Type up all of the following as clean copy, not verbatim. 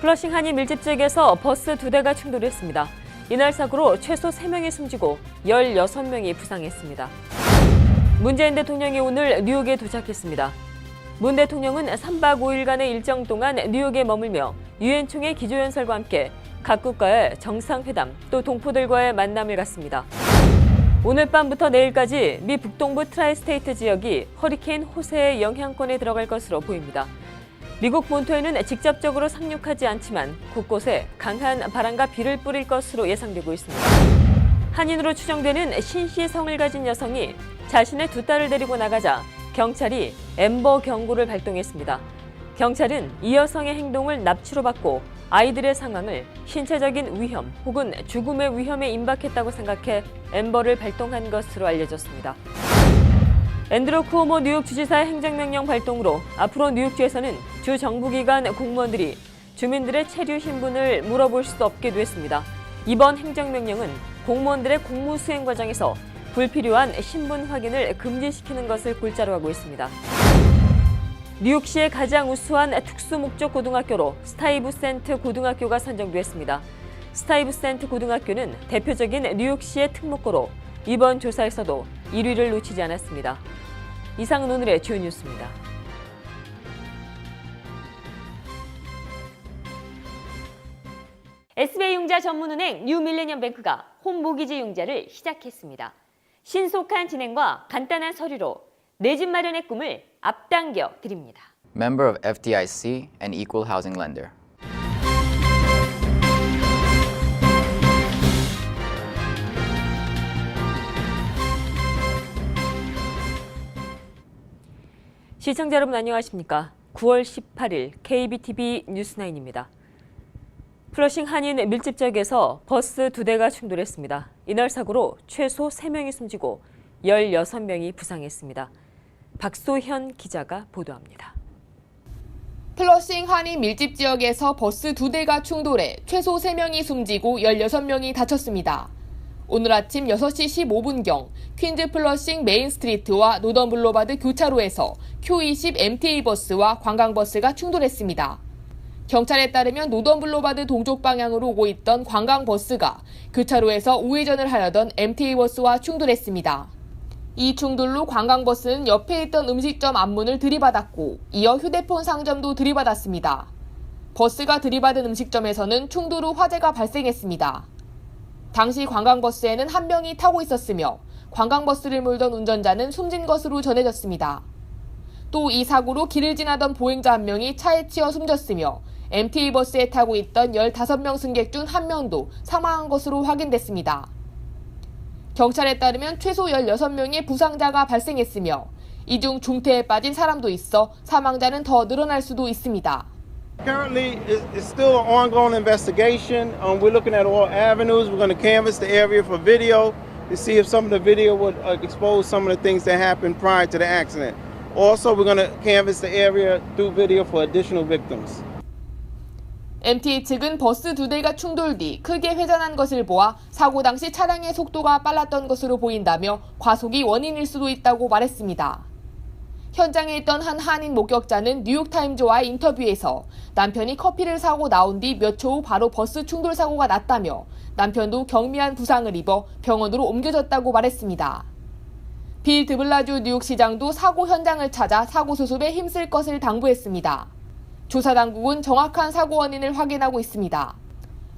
플러싱 한인 밀집 지역에서 버스 2대가 충돌했습니다. 이날 사고로 최소 3명이 숨지고 16명이 부상했습니다. 문재인 대통령이 오늘 뉴욕에 도착했습니다. 문 대통령은 3박 5일간의 일정 동안 뉴욕에 머물며 유엔 총회 기조연설과 함께 각 국가의 정상회담 또 동포들과의 만남을 갖습니다. 오늘 밤부터 내일까지 미 북동부 트라이스테이트 지역이 허리케인 호세의 영향권에 들어갈 것으로 보입니다. 미국 본토에는 직접적으로 상륙하지 않지만 곳곳에 강한 바람과 비를 뿌릴 것으로 예상되고 있습니다. 한인으로 추정되는 신씨 성을 가진 여성이 자신의 2딸을 데리고 나가자 경찰이 앰버 경고를 발동했습니다. 경찰은 이 여성의 행동을 납치로 받고 아이들의 상황을 신체적인 위험 혹은 죽음의 위험에 임박했다고 생각해 앰버를 발동한 것으로 알려졌습니다. 앤드루 쿠오모 뉴욕 주지사의 행정명령 발동으로 앞으로 뉴욕주에서는 주 정부기관 공무원들이 주민들의 체류 신분을 물어볼 수 없게 됐습니다. 이번 행정명령은 공무원들의 공무 수행 과정에서 불필요한 신분 확인을 금지시키는 것을 골자로 하고 있습니다. 뉴욕시의 가장 우수한 특수목적 고등학교로 스타이브센트 고등학교가 선정됐습니다. 스타이브센트 고등학교는 대표적인 뉴욕시의 특목고로 이번 조사에서도 1위를 놓치지 않았습니다. 이상은 오늘의 주요 뉴스입니다. SBI융자 전문은행 뉴밀레니엄뱅크가 홈모기지 융자를 시작했습니다. 신속한 진행과 간단한 서류로 내 집 마련의 꿈을 앞당겨 드립니다. Member of FDIC and Equal Housing Lender. 시청자 여러분 안녕하십니까? 9월 18일 KBTV 뉴스9입니다. 플러싱 한인 밀집 지역에서 버스 2대가 충돌했습니다. 이날 사고로 최소 3명이 숨지고 16명이 부상했습니다. 박소현 기자가 보도합니다. 플러싱 한인 밀집 지역에서 버스 2대가 충돌해 최소 3명이 숨지고 16명이 다쳤습니다. 오늘 아침 6시 15분경 퀸즈 플러싱 메인 스트리트와 노던 블로바드 교차로에서 Q20 MTA 버스와 관광버스가 충돌했습니다. 경찰에 따르면 노던 블로바드 동쪽 방향으로 오고 있던 관광버스가 교차로에서 우회전을 하려던 MTA 버스와 충돌했습니다. 이 충돌로 관광버스는 옆에 있던 음식점 앞문을 들이받았고 이어 휴대폰 상점도 들이받았습니다. 버스가 들이받은 음식점에서는 충돌 후 화재가 발생했습니다. 당시 관광버스에는 한 명이 타고 있었으며 관광버스를 몰던 운전자는 숨진 것으로 전해졌습니다. 또 이 사고로 길을 지나던 보행자 한 명이 차에 치여 숨졌으며 MTA 버스에 타고 있던 15명 승객 중 한 명도 사망한 것으로 확인됐습니다. 경찰에 따르면 최소 16명의 부상자가 발생했으며 이 중 중태에 빠진 사람도 있어 사망자는 더 늘어날 수도 있습니다. Currently, it's still an ongoing investigation. We're looking at all avenues. We're going to canvass the area for video to see if some of the video would expose some of the things that happened prior to the accident. Also, we're going to canvass the area through video for additional victims. MTA 측은 버스 2대가 충돌 뒤 크게 회전한 것을 보아 사고 당시 차량의 속도가 빨랐던 것으로 보인다며 과속이 원인일 수도 있다고 말했습니다. 현장에 있던 한 한인 목격자는 뉴욕타임즈와의 인터뷰에서 남편이 커피를 사고 나온 뒤 몇 초 후 바로 버스 충돌 사고가 났다며 남편도 경미한 부상을 입어 병원으로 옮겨졌다고 말했습니다. 빌 드블라주 뉴욕시장도 사고 현장을 찾아 사고 수습에 힘쓸 것을 당부했습니다. 조사 당국은 정확한 사고 원인을 확인하고 있습니다.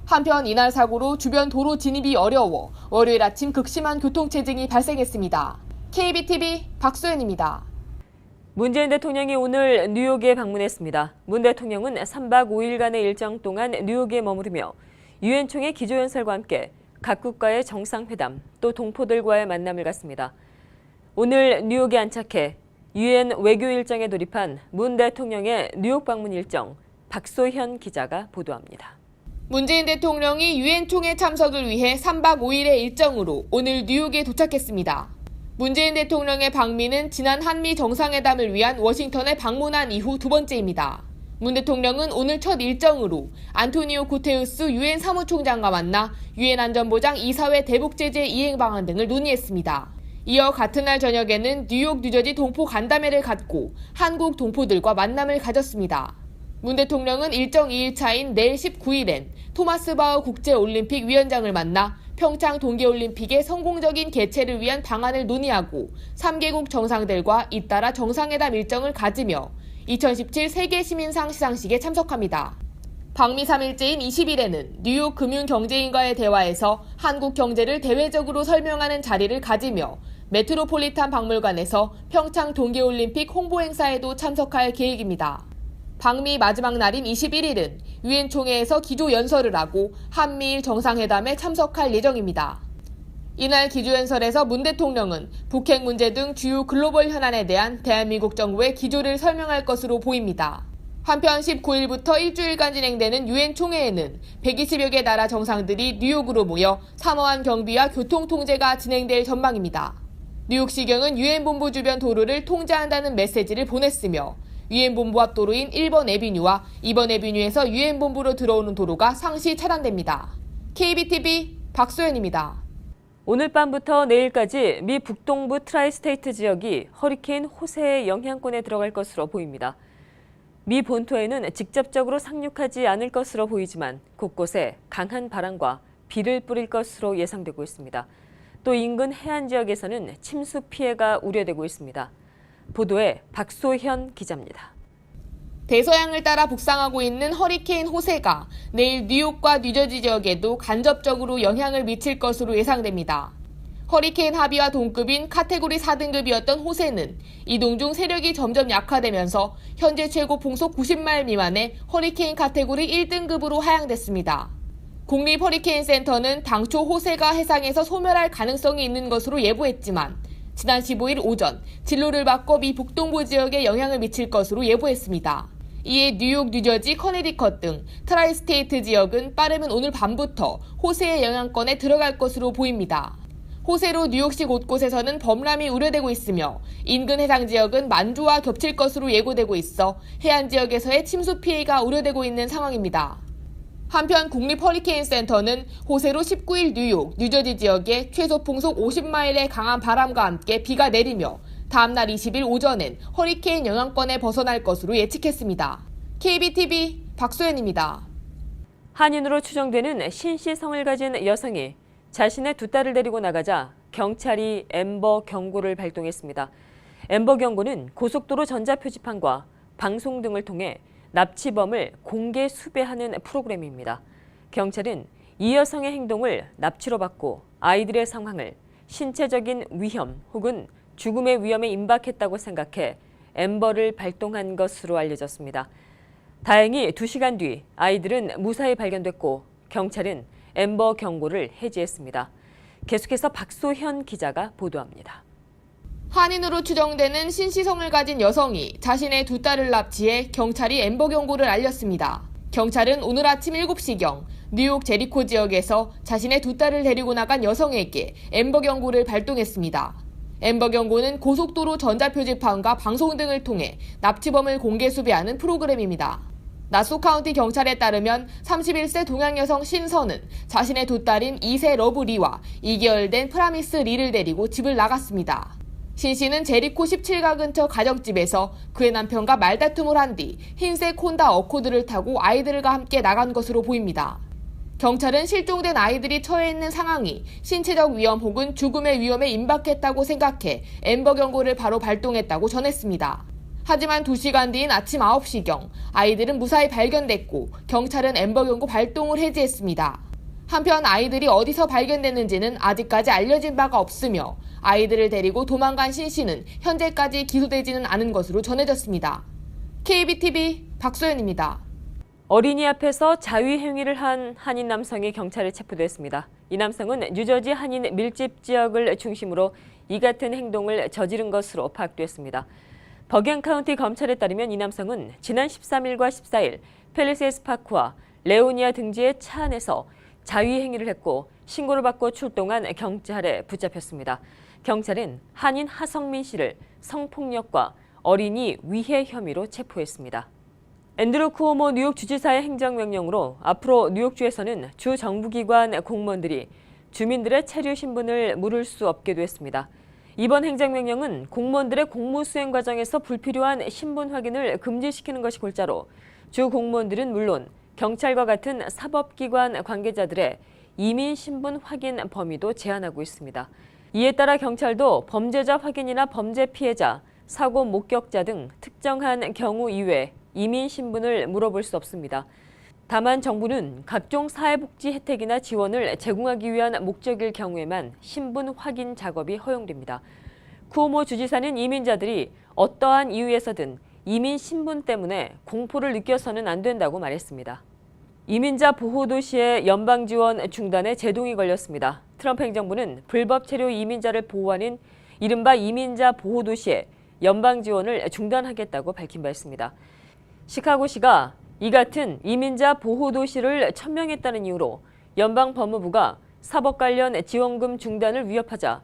한편 이날 사고로 주변 도로 진입이 어려워 월요일 아침 극심한 교통체증이 발생했습니다. KBTV 박소연입니다. 문재인 대통령이 오늘 뉴욕에 방문했습니다. 문 대통령은 3박 5일간의 일정 동안 뉴욕에 머무르며 유엔 총회 기조연설과 함께 각 국가의 정상회담 또 동포들과의 만남을 갖습니다. 오늘 뉴욕에 안착해 유엔 외교 일정에 돌입한 문 대통령의 뉴욕 방문 일정 박소현 기자가 보도합니다. 문재인 대통령이 유엔 총회 참석을 위해 3박 5일의 일정으로 오늘 뉴욕에 도착했습니다. 문재인 대통령의 방미는 지난 한미 정상회담을 위한 워싱턴에 방문한 이후 2번째입니다. 문 대통령은 오늘 첫 일정으로 안토니오 구테우스 유엔 사무총장과 만나 유엔 안전보장 이사회 대북 제재 이행 방안 등을 논의했습니다. 이어 같은 날 저녁에는 뉴욕 뉴저지 동포 간담회를 갖고 한국 동포들과 만남을 가졌습니다. 문 대통령은 일정 2일차인 내일 19일엔 토마스 바흐 국제올림픽 위원장을 만나 평창 동계올림픽의 성공적인 개최를 위한 방안을 논의하고 3개국 정상들과 잇따라 정상회담 일정을 가지며 2017 세계시민상 시상식에 참석합니다. 방미 3일째인 20일에는 뉴욕 금융경제인과의 대화에서 한국 경제를 대외적으로 설명하는 자리를 가지며 메트로폴리탄 박물관에서 평창 동계올림픽 홍보행사에도 참석할 계획입니다. 방미 마지막 날인 21일은 유엔 총회에서 기조연설을 하고 한미일 정상회담에 참석할 예정입니다. 이날 기조연설에서 문 대통령은 북핵 문제 등 주요 글로벌 현안에 대한 대한민국 정부의 기조를 설명할 것으로 보입니다. 한편 19일부터 일주일간 진행되는 유엔 총회에는 120여 개 나라 정상들이 뉴욕으로 모여 사모안 경비와 교통 통제가 진행될 전망입니다. 뉴욕시경은 유엔 본부 주변 도로를 통제한다는 메시지를 보냈으며 유엔 본부 앞 도로인 1번 에비뉴와 2번 에비뉴에서 유엔 본부로 들어오는 도로가 상시 차단됩니다. KBTV 박소연입니다. 오늘 밤부터 내일까지 미 북동부 트라이스테이트 지역이 허리케인 호세의 영향권에 들어갈 것으로 보입니다. 미 본토에는 직접적으로 상륙하지 않을 것으로 보이지만 곳곳에 강한 바람과 비를 뿌릴 것으로 예상되고 있습니다. 또 인근 해안 지역에서는 침수 피해가 우려되고 있습니다. 보도에 박소현 기자입니다. 대서양을 따라 북상하고 있는 허리케인 호세가 내일 뉴욕과 뉴저지 지역에도 간접적으로 영향을 미칠 것으로 예상됩니다. 허리케인 하비와 동급인 카테고리 4등급이었던 호세는 이동 중 세력이 점점 약화되면서 현재 최고 풍속 90마일 미만의 허리케인 카테고리 1등급으로 하향됐습니다. 국립 허리케인 센터는 당초 호세가 해상에서 소멸할 가능성이 있는 것으로 예보했지만 지난 15일 오전 진로를 바꿔 미 북동부 지역에 영향을 미칠 것으로 예보했습니다. 이에 뉴욕, 뉴저지, 커네디컷 등 트라이스테이트 지역은 빠르면 오늘 밤부터 호세의 영향권에 들어갈 것으로 보입니다. 호세로 뉴욕시 곳곳에서는 범람이 우려되고 있으며 인근 해상 지역은 만조와 겹칠 것으로 예고되고 있어 해안 지역에서의 침수 피해가 우려되고 있는 상황입니다. 한편 국립 허리케인 센터는 호세로 19일 뉴욕, 뉴저지 지역에 최소 풍속 50마일의 강한 바람과 함께 비가 내리며 다음날 20일 오전엔 허리케인 영향권에 벗어날 것으로 예측했습니다. KBTV 박소연입니다. 한인으로 추정되는 신씨성을 가진 여성이 자신의 두 딸을 데리고 나가자 경찰이 엠버 경고를 발동했습니다. 엠버 경고는 고속도로 전자표지판과 방송 등을 통해 납치범을 공개 수배하는 프로그램입니다. 경찰은 이 여성의 행동을 납치로 받고 아이들의 상황을 신체적인 위험 혹은 죽음의 위험에 임박했다고 생각해 엠버를 발동한 것으로 알려졌습니다. 다행히 2시간 뒤 아이들은 무사히 발견됐고 경찰은 엠버 경고를 해지했습니다. 계속해서 박소현 기자가 보도합니다. 한인으로 추정되는 신씨성을 가진 여성이 자신의 두 딸을 납치해 경찰이 엠버 경고를 알렸습니다. 경찰은 오늘 아침 7시경 뉴욕 제리코 지역에서 자신의 두 딸을 데리고 나간 여성에게 엠버 경고를 발동했습니다. 엠버 경고는 고속도로 전자표지판과 방송 등을 통해 납치범을 공개 수배하는 프로그램입니다. 나소 카운티 경찰에 따르면 31세 동양 여성 신선은 자신의 두 딸인 2세 러브 리와 2개월 된 프라미스 리를 데리고 집을 나갔습니다. 신 씨는 제리코 17가 근처 가정집에서 그의 남편과 말다툼을 한 뒤 흰색 혼다 어코드를 타고 아이들과 함께 나간 것으로 보입니다. 경찰은 실종된 아이들이 처해 있는 상황이 신체적 위험 혹은 죽음의 위험에 임박했다고 생각해 엠버 경고를 바로 발동했다고 전했습니다. 하지만 2시간 뒤인 아침 9시경 아이들은 무사히 발견됐고 경찰은 엠버 경고 발동을 해지했습니다. 한편 아이들이 어디서 발견됐는지는 아직까지 알려진 바가 없으며 아이들을 데리고 도망간 신 씨는 현재까지 기소되지는 않은 것으로 전해졌습니다. KBTV 박소연입니다. 어린이 앞에서 자위 행위를 한 한인 남성이 경찰에 체포됐습니다. 이 남성은 뉴저지 한인 밀집 지역을 중심으로 이 같은 행동을 저지른 것으로 파악됐습니다. 버겐 카운티 검찰에 따르면 이 남성은 지난 13일과 14일 팰리세이드 파크와 레오니아 등지의 차 안에서 자위 행위를 했고 신고를 받고 출동한 경찰에 붙잡혔습니다. 경찰은 한인 하성민 씨를 성폭력과 어린이 위해 혐의로 체포했습니다. 앤드루 쿠오모 뉴욕 주지사의 행정명령으로 앞으로 뉴욕주에서는 주 정부기관 공무원들이 주민들의 체류 신분을 물을 수 없게 됐습니다. 이번 행정명령은 공무원들의 공무 수행 과정에서 불필요한 신분 확인을 금지시키는 것이 골자로 주 공무원들은 물론 경찰과 같은 사법기관 관계자들의 이민 신분 확인 범위도 제한하고 있습니다. 이에 따라 경찰도 범죄자 확인이나 범죄 피해자, 사고 목격자 등 특정한 경우 이외 이민 신분을 물어볼 수 없습니다. 다만 정부는 각종 사회복지 혜택이나 지원을 제공하기 위한 목적일 경우에만 신분 확인 작업이 허용됩니다. 쿠오모 주지사는 이민자들이 어떠한 이유에서든 이민 신분 때문에 공포를 느껴서는 안 된다고 말했습니다. 이민자 보호도시의 연방 지원 중단에 제동이 걸렸습니다. 트럼프 행정부는 불법 체류 이민자를 보호하는 이른바 이민자 보호도시에 연방 지원을 중단하겠다고 밝힌 바 있습니다. 시카고시가 이 같은 이민자 보호도시를 천명했다는 이유로 연방 법무부가 사법 관련 지원금 중단을 위협하자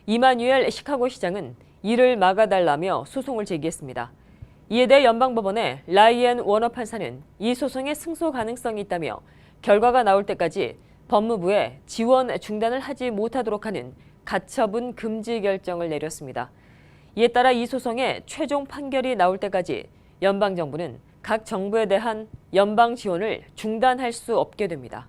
이마뉴엘 시카고시장은 이를 막아달라며 소송을 제기했습니다. 이에 대해 연방법원의 라이앤 워너 판사는 이 소송에 승소 가능성이 있다며 결과가 나올 때까지 법무부에 지원 중단을 하지 못하도록 하는 가처분 금지 결정을 내렸습니다. 이에 따라 이 소송의 최종 판결이 나올 때까지 연방정부는 각 정부에 대한 연방 지원을 중단할 수 없게 됩니다.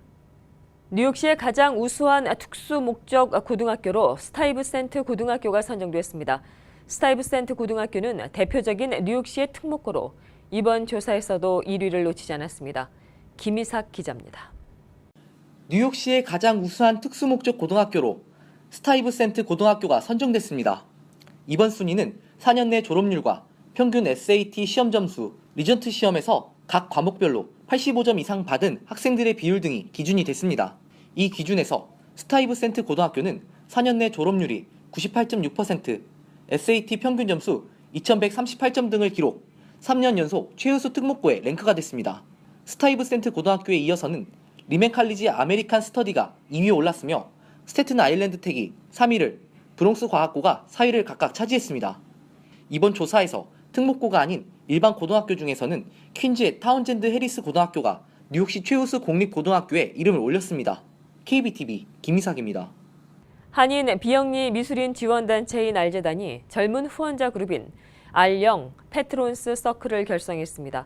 뉴욕시의 가장 우수한 특수 목적 고등학교로 스타이브센트 고등학교가 선정됐습니다. 스타이브센트 고등학교는 대표적인 뉴욕시의 특목고로 이번 조사에서도 1위를 놓치지 않았습니다. 김희삭 기자입니다. 뉴욕시의 가장 우수한 특수목적 고등학교로 스타이브센트 고등학교가 선정됐습니다. 이번 순위는 4년 내 졸업률과 평균 SAT 시험 점수, 리전트 시험에서 각 과목별로 85점 이상 받은 학생들의 비율 등이 기준이 됐습니다. 이 기준에서 스타이브센트 고등학교는 4년 내 졸업률이 98.6%, SAT 평균 점수 2138점 등을 기록, 3년 연속 최우수 특목고에 랭크가 됐습니다. 스타이브센트 고등학교에 이어서는 리멘 칼리지 아메리칸 스터디가 2위에 올랐으며 스태튼 아일랜드 텍이 3위를, 브롱스 과학고가 4위를 각각 차지했습니다. 이번 조사에서 특목고가 아닌 일반 고등학교 중에서는 퀸즈의 타운젠드 해리스 고등학교가 뉴욕시 최우수 공립고등학교에 이름을 올렸습니다. KBTV 김희삭입니다. 한인 비영리 미술인 지원단체인 알재단이 젊은 후원자 그룹인 알영 페트론스 서클을 결성했습니다.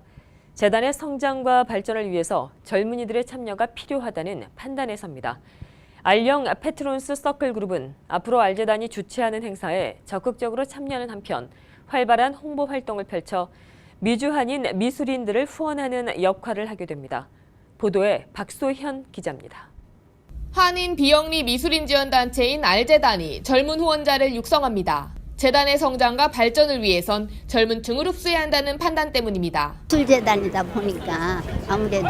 재단의 성장과 발전을 위해서 젊은이들의 참여가 필요하다는 판단에 섭니다. 알영 페트론스 서클 그룹은 앞으로 알재단이 주최하는 행사에 적극적으로 참여하는 한편 활발한 홍보 활동을 펼쳐 미주한인 미술인들을 후원하는 역할을 하게 됩니다. 보도에 박소현 기자입니다. 한인 비영리 미술인 지원단체인 알재단이 젊은 후원자를 육성합니다. 재단의 성장과 발전을 위해선 젊은 층을 흡수해야 한다는 판단 때문입니다. 미술재단이다 보니까 아무래도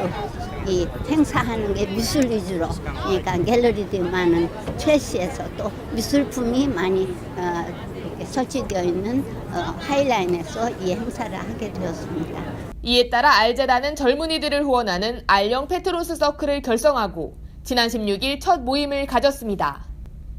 이 행사하는 게 미술 위주로, 그러니까 갤러리들이 많은 최시에서 또 미술품이 많이 이렇게 설치되어 있는 하이라인에서 이 행사를 하게 되었습니다. 이에 따라 알재단은 젊은이들을 후원하는 알영 페트론스 서클을 결성하고 지난 16일 첫 모임을 가졌습니다.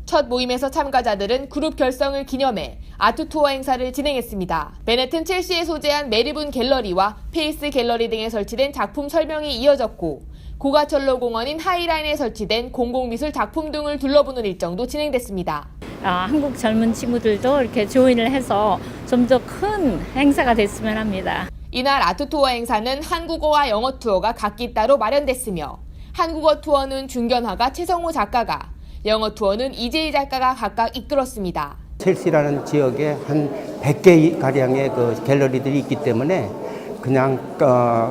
첫 모임에서 참가자들은 그룹 결성을 기념해 아트 투어 행사를 진행했습니다. 맨해튼 첼시에 소재한 메리분 갤러리와 페이스 갤러리 등에 설치된 작품 설명이 이어졌고 고가철로 공원인 하이라인에 설치된 공공미술 작품 등을 둘러보는 일정도 진행됐습니다. 한국 젊은 친구들도 이렇게 조인을 해서 좀 더 큰 행사가 됐으면 합니다. 이날 아트 투어 행사는 한국어와 영어 투어가 각기 따로 마련됐으며 한국어 투어는 중견화가 최성호 작가가, 영어 투어는 이재희 작가가 각각 이끌었습니다. 첼시라는 지역에 한 100개 가량의 그 갤러리들이 있기 때문에 그냥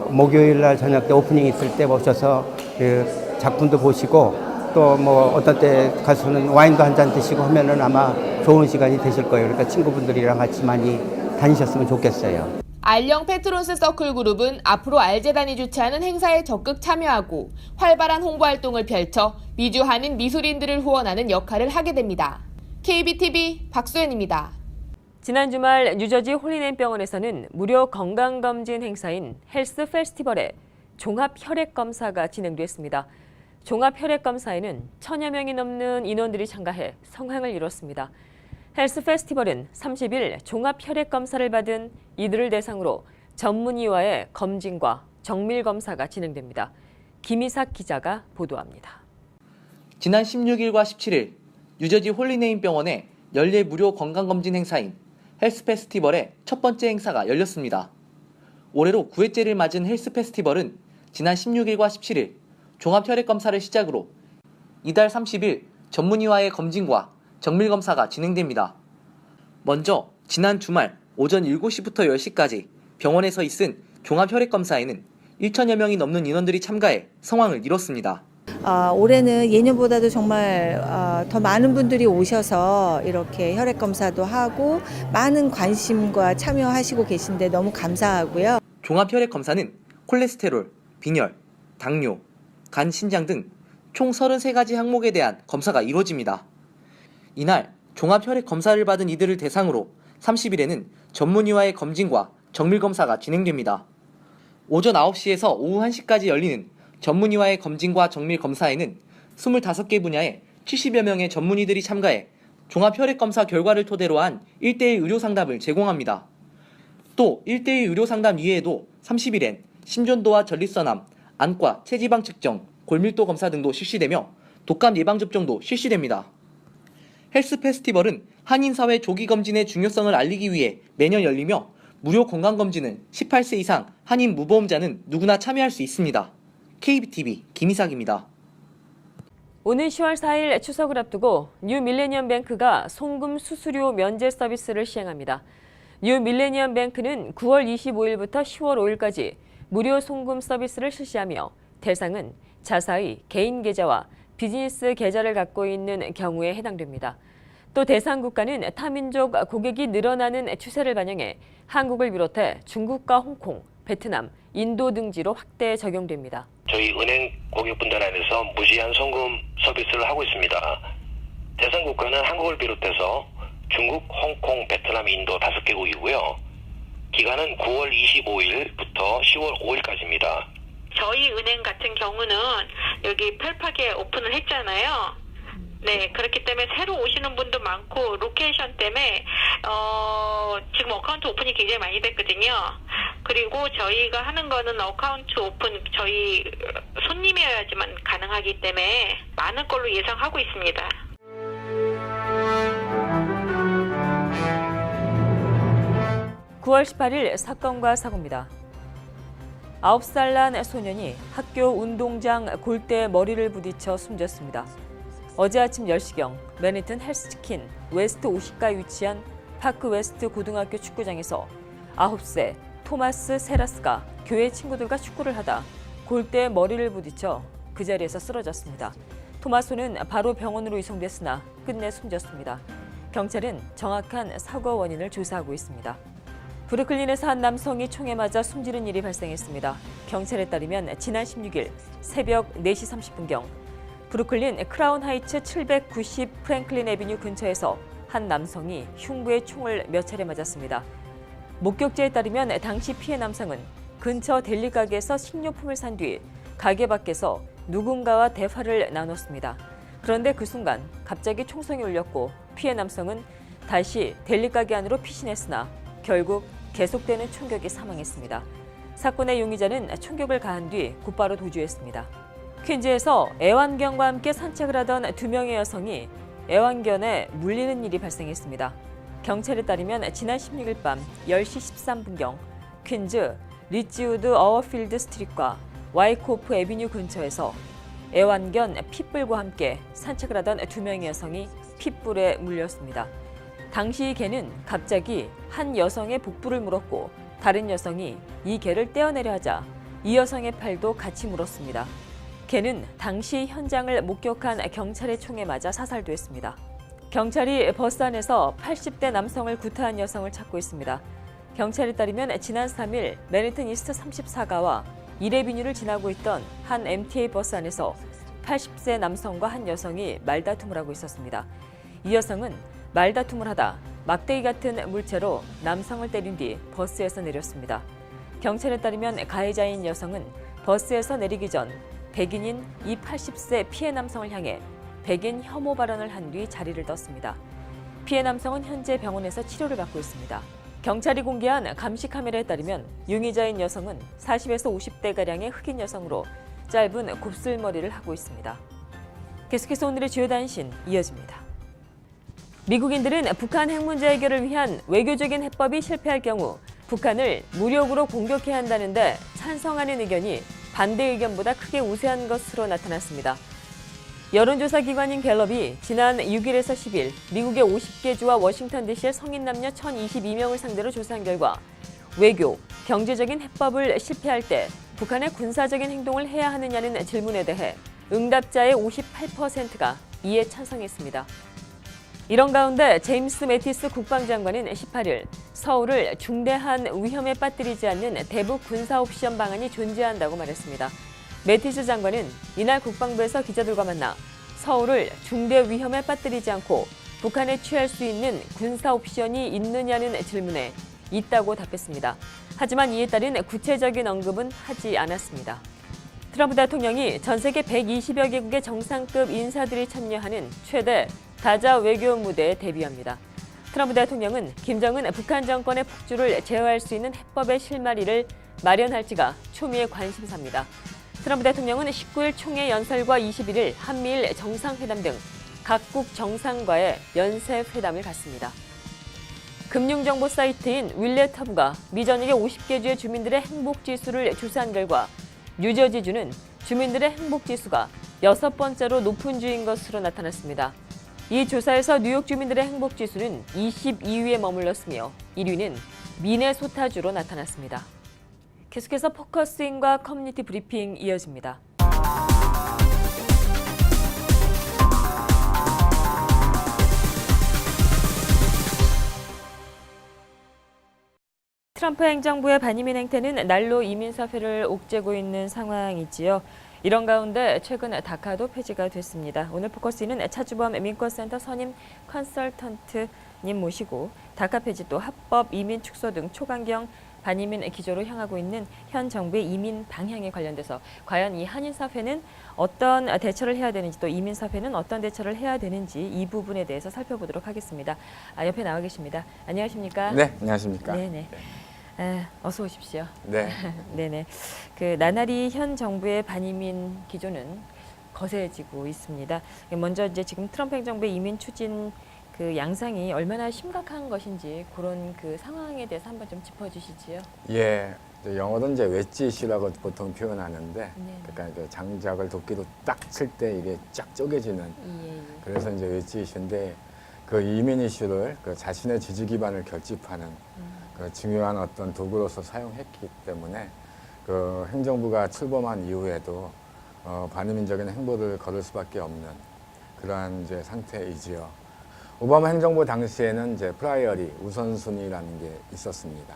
목요일 날 저녁 때 오프닝 있을 때 오셔서 그 작품도 보시고 또 뭐 어떤 때 가서는 와인도 한 잔 드시고 하면은 아마 좋은 시간이 되실 거예요. 그러니까 친구분들이랑 같이 많이 다니셨으면 좋겠어요. 알영 페트론스 서클 그룹은 앞으로 알재단이 주최하는 행사에 적극 참여하고 활발한 홍보 활동을 펼쳐 미주 한인 미술인들을 후원하는 역할을 하게 됩니다. KBTV 박소연입니다. 지난 주말 뉴저지 홀리네임병원에서는 무료 건강검진 행사인 헬스 페스티벌의 종합혈액검사가 진행됐습니다. 종합혈액검사에는 1000여 명이 넘는 인원들이 참가해 성황을 이뤘습니다. 헬스 페스티벌은 30일 종합혈액검사를 받은 이들을 대상으로 전문의와의 검진과 정밀검사가 진행됩니다. 김희삭 기자가 보도합니다. 지난 16일과 17일 뉴저지 홀리네임 병원의 연례 무료 건강검진 행사인 헬스 페스티벌의 첫 번째 행사가 열렸습니다. 올해로 9회째를 맞은 헬스 페스티벌은 지난 16일과 17일 종합 혈액 검사를 시작으로 이달 30일 전문의와의 검진과 정밀 검사가 진행됩니다. 먼저 지난 주말 오전 7시부터 10시까지 병원에서 있은 종합 혈액 검사에는 1천여 명이 넘는 인원들이 참가해 성황을 이뤘습니다. 올해는 예년보다도 정말 더 많은 분들이 오셔서 이렇게 혈액 검사도 하고 많은 관심과 참여하시고 계신데 너무 감사하고요. 종합 혈액 검사는 콜레스테롤, 빈혈, 당뇨, 간, 신장 등 총 33가지 항목에 대한 검사가 이루어집니다. 이날 종합 혈액 검사를 받은 이들을 대상으로 30일에는 전문의와의 검진과 정밀 검사가 진행됩니다. 오전 9시에서 오후 1시까지 열리는 전문의와의 검진과 정밀 검사에는 25개 분야의 70여 명의 전문의들이 참가해 종합 혈액 검사 결과를 토대로 한 1:1 의료 상담을 제공합니다. 또 1:1 의료 상담 이외에도 30일엔 심전도와 전립선암, 안과, 체지방 측정, 골밀도 검사 등도 실시되며 독감 예방접종도 실시됩니다. 헬스 페스티벌은 한인사회 조기검진의 중요성을 알리기 위해 매년 열리며 무료 건강검진은 18세 이상 한인 무보험자는 누구나 참여할 수 있습니다. KBTV 김희삭입니다. 오는 10월 4일 추석을 앞두고 뉴 밀레니엄 뱅크가 송금 수수료 면제 서비스를 시행합니다. 뉴 밀레니엄 뱅크는 9월 25일부터 10월 5일까지 무료 송금 서비스를 실시하며 대상은 자사의 개인 계좌와 비즈니스 계좌를 갖고 있는 경우에 해당됩니다. 또 대상 국가는 타민족 고객이 늘어나는 추세를 반영해 한국을 비롯해 중국과 홍콩, 베트남, 인도 등지로 확대 적용됩니다. 저희 은행 고객분들 안에서 무제한 송금 서비스를 하고 있습니다. 대상 국가는 한국을 비롯해서 중국, 홍콩, 베트남, 인도 5개국이고요. 기간은 9월 25일부터 10월 5일까지입니다. 저희 은행 같은 경우는 여기 펠팍에 오픈을 했잖아요. 네, 그렇기 때문에 새로 오시는 분도 많고 로케이션 때문에 지금 어카운트 오픈이 굉장히 많이 됐거든요. 그리고 저희가 하는 거는 어카운트 오픈 저희 손님이어야지만 가능하기 때문에 많은 걸로 예상하고 있습니다. (9월 18일) 사건과 사고입니다. 9살 난 소년이 학교 운동장 골대에 머리를 부딪혀 숨졌습니다. 어제 아침 10시경 맨해튼 헬스킨 웨스트 50가에 위치한 파크 웨스트 고등학교 축구장에서 9세 토마스 세라스가 교회 친구들과 축구를 하다 골대에 머리를 부딪혀 그 자리에서 쓰러졌습니다. 토마소는 바로 병원으로 이송됐으나 끝내 숨졌습니다. 경찰은 정확한 사고 원인을 조사하고 있습니다. 브루클린에서 한 남성이 총에 맞아 숨지는 일이 발생했습니다. 경찰에 따르면 지난 16일 새벽 4시 30분경 브루클린 크라운 하이츠 790 프랭클린 애비뉴 근처에서 한 남성이 흉부에 총을 몇 차례 맞았습니다. 목격자에 따르면 당시 피해 남성은 근처 델리 가게에서 식료품을 산 뒤 가게 밖에서 누군가와 대화를 나눴습니다. 그런데 그 순간 갑자기 총성이 울렸고 피해 남성은 다시 델리 가게 안으로 피신했으나 결국 계속되는 총격에 사망했습니다. 사건의 용의자는 총격을 가한 뒤 곧바로 도주했습니다. 퀸즈에서 애완견과 함께 산책을 하던 2명의 여성이 애완견에 물리는 일이 발생했습니다. 경찰에 따르면 지난 16일 밤 10시 13분경 퀸즈 리치우드 어워필드 스트릿과 와이코프 애비뉴 근처에서 애완견 핏불과 함께 산책을 하던 2명의 여성이 핏불에 물렸습니다. 당시 개는 갑자기 한 여성의 복부를 물었고 다른 여성이 이 개를 떼어내려 하자 이 여성의 팔도 같이 물었습니다. 개는 당시 현장을 목격한 경찰의 총에 맞아 사살됐습니다. 경찰이 버스 안에서 80대 남성을 구타한 여성을 찾고 있습니다. 경찰에 따르면 지난 3일 맨해튼 이스트 34가와 1애비뉴를 지나고 있던 한 MTA 버스 안에서 80세 남성과 한 여성이 말다툼을 하고 있었습니다. 이 여성은 말다툼을 하다 막대기 같은 물체로 남성을 때린 뒤 버스에서 내렸습니다. 경찰에 따르면 가해자인 여성은 버스에서 내리기 전 백인인 이 80세 피해 남성을 향해 백인 혐오 발언을 한 뒤 자리를 떴습니다. 피해 남성은 현재 병원에서 치료를 받고 있습니다. 경찰이 공개한 감시 카메라에 따르면 용의자인 여성은 40에서 50대가량의 흑인 여성으로 짧은 곱슬머리를 하고 있습니다. 계속해서 오늘의 주요 단신 이어집니다. 미국인들은 북한 핵 문제 해결을 위한 외교적인 해법이 실패할 경우 북한을 무력으로 공격해야 한다는데 찬성하는 의견이 반대 의견보다 크게 우세한 것으로 나타났습니다. 여론조사 기관인 갤럽이 지난 6일에서 10일 미국의 50개 주와 워싱턴 DC의 성인 남녀 1,022명을 상대로 조사한 결과 외교, 경제적인 해법을 실패할 때 북한의 군사적인 행동을 해야 하느냐는 질문에 대해 응답자의 58%가 이에 찬성했습니다. 이런 가운데 제임스 매티스 국방장관은 18일 서울을 중대한 위험에 빠뜨리지 않는 대북 군사 옵션 방안이 존재한다고 말했습니다. 매티스 장관은 이날 국방부에서 기자들과 만나 서울을 중대 위험에 빠뜨리지 않고 북한에 취할 수 있는 군사 옵션이 있느냐는 질문에 있다고 답했습니다. 하지만 이에 따른 구체적인 언급은 하지 않았습니다. 트럼프 대통령이 전 세계 120여 개국의 정상급 인사들이 참여하는 최대 다자 외교 무대에 데뷔합니다. 트럼프 대통령은 김정은 북한 정권의 폭주를 제어할 수 있는 해법의 실마리를 마련할지가 초미의 관심사입니다. 트럼프 대통령은 19일 총회 연설과 21일 한미일 정상회담 등 각국 정상과의 연쇄 회담을 갖습니다. 금융정보 사이트인 윌렛허브가 미 전역의 50개 주의 주민들의 행복지수를 조사한 결과 뉴저지주는 주민들의 행복지수가 6번째로 높은 주인 것으로 나타났습니다. 이 조사에서 뉴욕 주민들의 행복지수는 22위에 머물렀으며 1위는 미네소타주로 나타났습니다. 계속해서 포커스인과 커뮤니티 브리핑 이어집니다. 트럼프 행정부의 반이민 행태는 날로 이민 사회를 옥죄고 있는 상황이지요. 이런 가운데 최근 다카도 폐지가 됐습니다. 오늘 포커스는 차주범 민권센터 선임 컨설턴트님 모시고 다카 폐지 또 합법 이민 축소 등 초강경 반이민 기조로 향하고 있는 현 정부의 이민 방향에 관련돼서 과연 이 한인 사회는 어떤 대처를 해야 되는지 또 이민 사회는 어떤 대처를 해야 되는지 이 부분에 대해서 살펴보도록 하겠습니다. 옆에 나와 계십니다. 안녕하십니까? 네, 안녕하십니까? 네네. 어서 오십시오. 네. 네네. 나날이 현 정부의 반이민 기조는 거세지고 있습니다. 먼저 이제 지금 트럼프 행정부의 이민 추진 양상이 얼마나 심각한 것인지 그런 상황에 대해서 한번 좀 짚어주시지요. 예, 영어로는 이제 웨지 이슈라고 보통 표현하는데, 네. 그러니까 장작을 도끼로 딱 칠 때 이게 쫙 쪼개지는. 예. 그래서 이제 웨지 이슈인데 그 이민 이슈를 자신의 지지 기반을 결집하는 중요한 어떤 도구로서 사용했기 때문에 그 행정부가 출범한 이후에도 반이민적인 행보를 걸을 수밖에 없는 그러한 이제 상태이지요. 오바마 행정부 당시에는 이제 프라이어리 우선순위라는 게 있었습니다.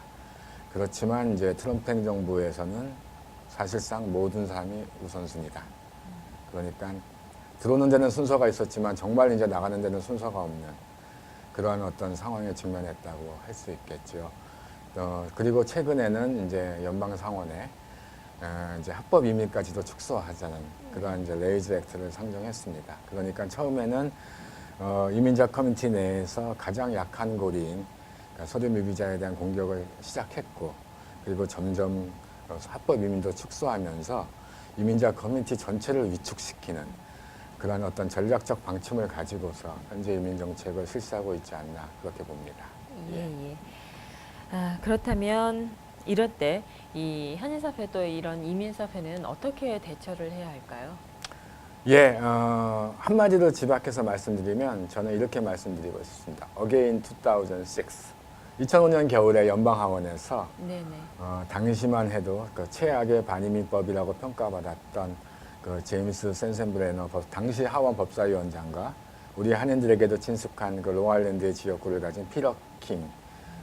그렇지만 이제 트럼프 행정부에서는 사실상 모든 사람이 우선순위다. 그러니까 들어오는 데는 순서가 있었지만 정말 이제 나가는 데는 순서가 없는 그러한 어떤 상황에 직면했다고 할 수 있겠죠. 그리고 최근에는 이제 연방 상원에 이제 합법 이민까지도 축소하자는 그러한 이제 레이즈 액트를 상정했습니다. 그러니까 처음에는 이민자 커뮤니티 내에서 가장 약한 고리인 서류 미비자에 대한 공격을 시작했고, 그리고 점점 합법 이민도 축소하면서 이민자 커뮤니티 전체를 위축시키는 그런 어떤 전략적 방침을 가지고서 현재 이민 정책을 실시하고 있지 않나 그렇게 봅니다. 예. 그렇다면 이럴 때 이 한인 사회 또 이런 이민 사회는 어떻게 대처를 해야 할까요? 예, 한마디로 집약해서 말씀드리면 저는 이렇게 말씀드리고 있습니다. Again 2006, 2005년 겨울에 연방하원에서 당시만 해도 그 최악의 반이민법이라고 평가받았던 그 제임스 센센브레너 당시 하원 법사위원장과 우리 한인들에게도 친숙한 그 롱아일랜드의 지역구를 가진 피터 킹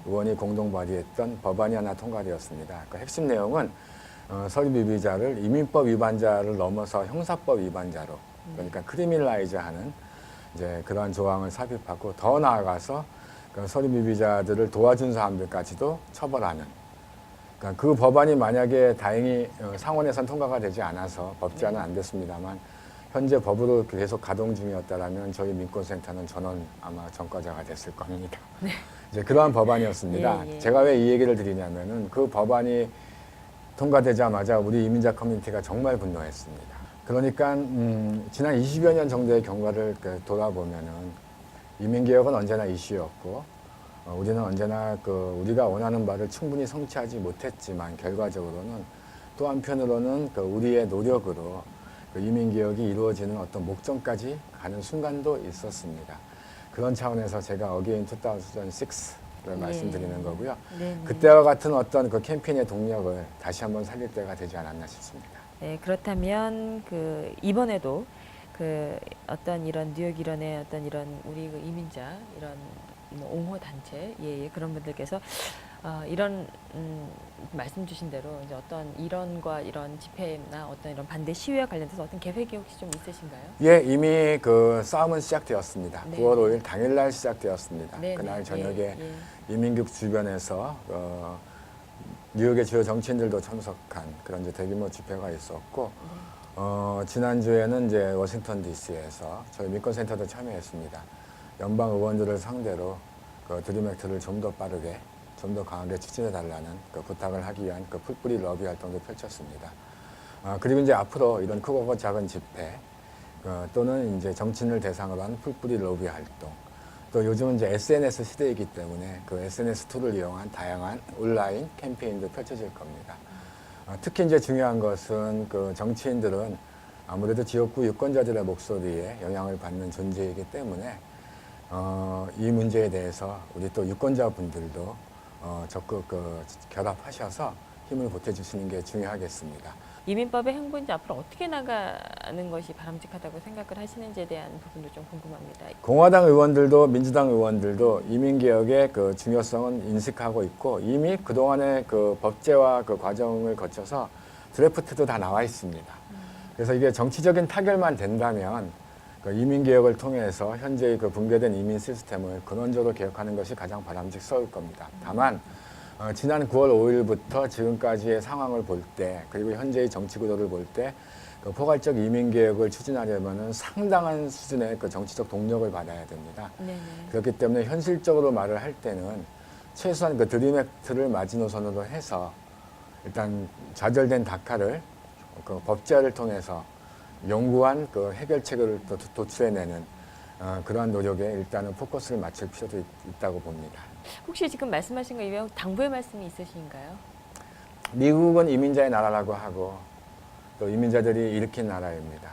의원이 공동 발의했던 법안이 하나 통과되었습니다. 그 핵심 내용은 서류 미비자를 이민법 위반자를 넘어서 형사법 위반자로, 그러니까 크리미널라이즈하는 이제 그러한 조항을 삽입하고 더 나아가서 그 서류 미비자들을 도와준 사람들까지도 처벌하는. 그러니까 그 법안이 만약에 다행히 상원에선 통과가 되지 않아서 법제화는 안 됐습니다만 현재 법으로 계속 가동 중이었다라면 저희 민권센터는 전원 아마 전과자가 됐을 겁니다. 네. 이제 그러한 법안이었습니다. 예. 제가 왜 이 얘기를 드리냐면은 그 법안이 통과되자마자 우리 이민자 커뮤니티가 정말 분노했습니다. 그러니까 지난 20여 년 정도의 경과를 돌아보면은 이민개혁은 언제나 이슈였고 우리는 언제나 우리가 원하는 바를 충분히 성취하지 못했지만 결과적으로는 또 한편으로는 우리의 노력으로 이민개혁이 이루어지는 어떤 목적까지 가는 순간도 있었습니다. 그런 차원에서 제가 어게인 2006를 말씀드리는 거고요. 그때와 같은 어떤 캠페인의 동력을 다시 한번 살릴 때가 되지 않았나 싶습니다. 네, 그렇다면 이번에도 어떤 이런 뉴욕 일원의 어떤 이런 우리 이민자 이런 옹호 단체 그런 분들께서 이런 말씀 주신 대로 이제 어떤 일원과 이런 집회나 어떤 이런 반대 시위와 관련돼서 어떤 계획이 혹시 좀 있으신가요? 예, 이미 싸움은 시작되었습니다. 네. 9월 5일 당일날 시작되었습니다. 네, 그날 네, 저녁에 예. 이민국 주변에서 뉴욕의 주요 정치인들도 참석한 그런 이제 대규모 집회가 있었고 지난주에는 이제 워싱턴 DC에서 저희 민권센터도 참여했습니다. 연방 의원들을 상대로 드림 액트를 좀 더 빠르게, 좀 더 강하게 추진해달라는 부탁을 하기 위한 풀뿌리 러비 활동도 펼쳤습니다. 그리고 이제 앞으로 이런 크고 작은 집회 또는 이제 정치인을 대상으로 한 풀뿌리 러비 활동, 또 요즘은 이제 SNS 시대이기 때문에 SNS 툴을 이용한 다양한 온라인 캠페인도 펼쳐질 겁니다. 특히 이제 중요한 것은 정치인들은 아무래도 지역구 유권자들의 목소리에 영향을 받는 존재이기 때문에 이 문제에 대해서 우리 또 유권자분들도 적극 결합하셔서 힘을 보태주시는 게 중요하겠습니다. 이민법의 행보인지 앞으로 어떻게 나가는 것이 바람직하다고 생각을 하시는지에 대한 부분도 좀 궁금합니다. 공화당 의원들도 민주당 의원들도 이민개혁의 중요성은 인식하고 있고 이미 그동안의 법제화 과정을 거쳐서 드래프트도 다 나와 있습니다. 그래서 이게 정치적인 타결만 된다면 이민개혁을 통해서 현재의 붕괴된 이민 시스템을 근원적으로 개혁하는 것이 가장 바람직스러울 겁니다. 다만 지난 9월 5일부터 지금까지의 상황을 볼 때 그리고 현재의 정치 구도를 볼 때 포괄적 이민개혁을 추진하려면 상당한 수준의 정치적 동력을 받아야 됩니다. 네네. 그렇기 때문에 현실적으로 말을 할 때는 최소한 드림 액트를 마지노선으로 해서 일단 좌절된 다카를 법제화를 통해서 연구한 해결책을 또 도출해내는 그러한 노력에 일단은 포커스를 맞출 필요도 있다고 봅니다. 혹시 지금 말씀하신 거 이외에 당부의 말씀이 있으신가요? 미국은 이민자의 나라라고 하고 또 이민자들이 일으킨 나라입니다.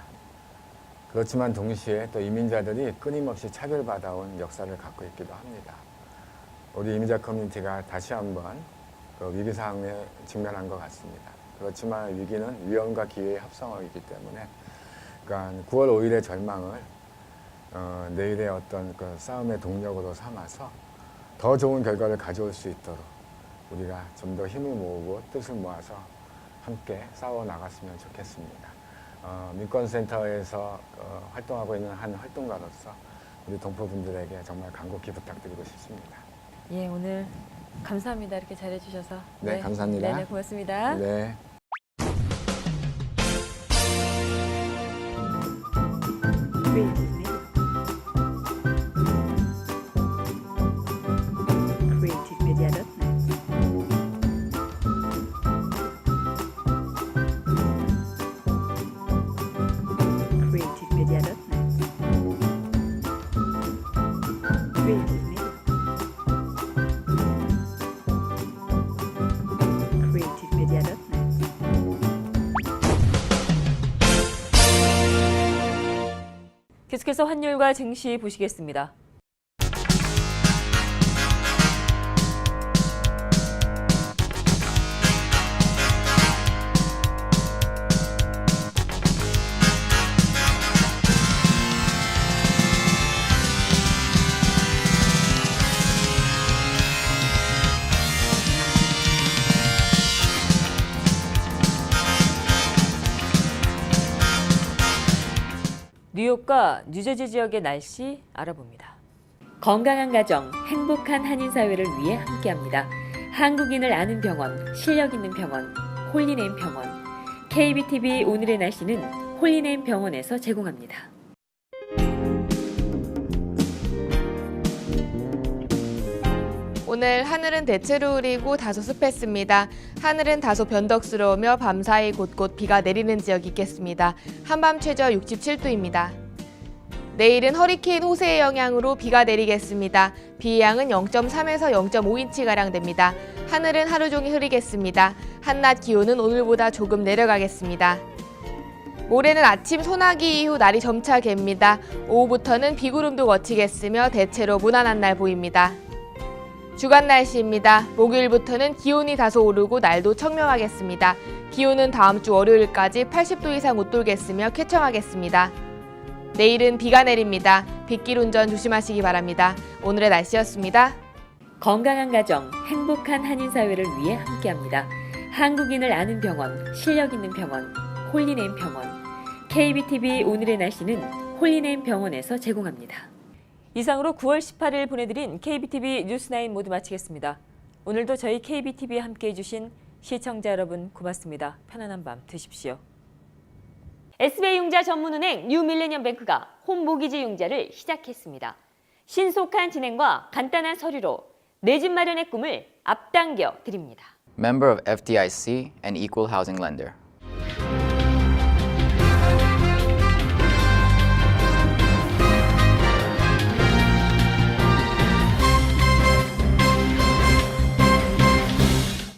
그렇지만 동시에 또 이민자들이 끊임없이 차별받아온 역사를 갖고 있기도 합니다. 우리 이민자 커뮤니티가 다시 한번 위기 상황에 직면한 것 같습니다. 그렇지만 위기는 위험과 기회의 합성어이기 때문에 9월 5일의 절망을 내일의 어떤 싸움의 동력으로 삼아서 더 좋은 결과를 가져올 수 있도록 우리가 좀 더 힘을 모으고 뜻을 모아서 함께 싸워 나갔으면 좋겠습니다. 민권센터에서 활동하고 있는 한 활동가로서 우리 동포분들에게 정말 간곡히 부탁드리고 싶습니다. 예, 오늘 감사합니다. 이렇게 잘해주셔서. 네, 감사합니다. 네, 고맙습니다. 네. 계속해서 환율과 증시 보시겠습니다. 뉴욕과 뉴저지 지역의 날씨 알아봅니다. 건강한 가정, 행복한 한인사회를 위해 함께합니다. 한국인을 아는 병원, 실력 있는 병원, 홀리네임 병원. KBTV 오늘의 날씨는 홀리네임 병원에서 제공합니다. 오늘 하늘은 대체로 흐리고 다소 습했습니다. 하늘은 다소 변덕스러우며 밤사이 곳곳 비가 내리는 지역이 있겠습니다. 한밤 최저 67도입니다. 내일은 허리케인 호세의 영향으로 비가 내리겠습니다. 비의 양은 0.3에서 0.5인치가량 됩니다. 하늘은 하루 종일 흐리겠습니다. 한낮 기온은 오늘보다 조금 내려가겠습니다. 모레는 아침 소나기 이후 날이 점차 갭니다. 오후부터는 비구름도 걷히겠으며 대체로 무난한 날 보입니다. 주간 날씨입니다. 목요일부터는 기온이 다소 오르고 날도 청명하겠습니다. 기온은 다음 주 월요일까지 80도 이상 웃돌겠으며 쾌청하겠습니다. 내일은 비가 내립니다. 빗길 운전 조심하시기 바랍니다. 오늘의 날씨였습니다. 건강한 가정, 행복한 한인사회를 위해 함께합니다. 한국인을 아는 병원, 실력 있는 병원, 홀리네임 병원. KBTV 오늘의 날씨는 홀리네임 병원에서 제공합니다. 이상으로 9월 18일 보내드린 KBTV 뉴스9 모두 마치겠습니다. 오늘도 저희 KBTV에 함께해 주신 시청자 여러분 고맙습니다. 편안한 밤 되십시오. SBI 융자 전문은행 뉴밀레니엄뱅크가 홈모기지 융자를 시작했습니다. 신속한 진행과 간단한 서류로 내 집 마련의 꿈을 앞당겨 드립니다. Member of FDIC and equal housing lender.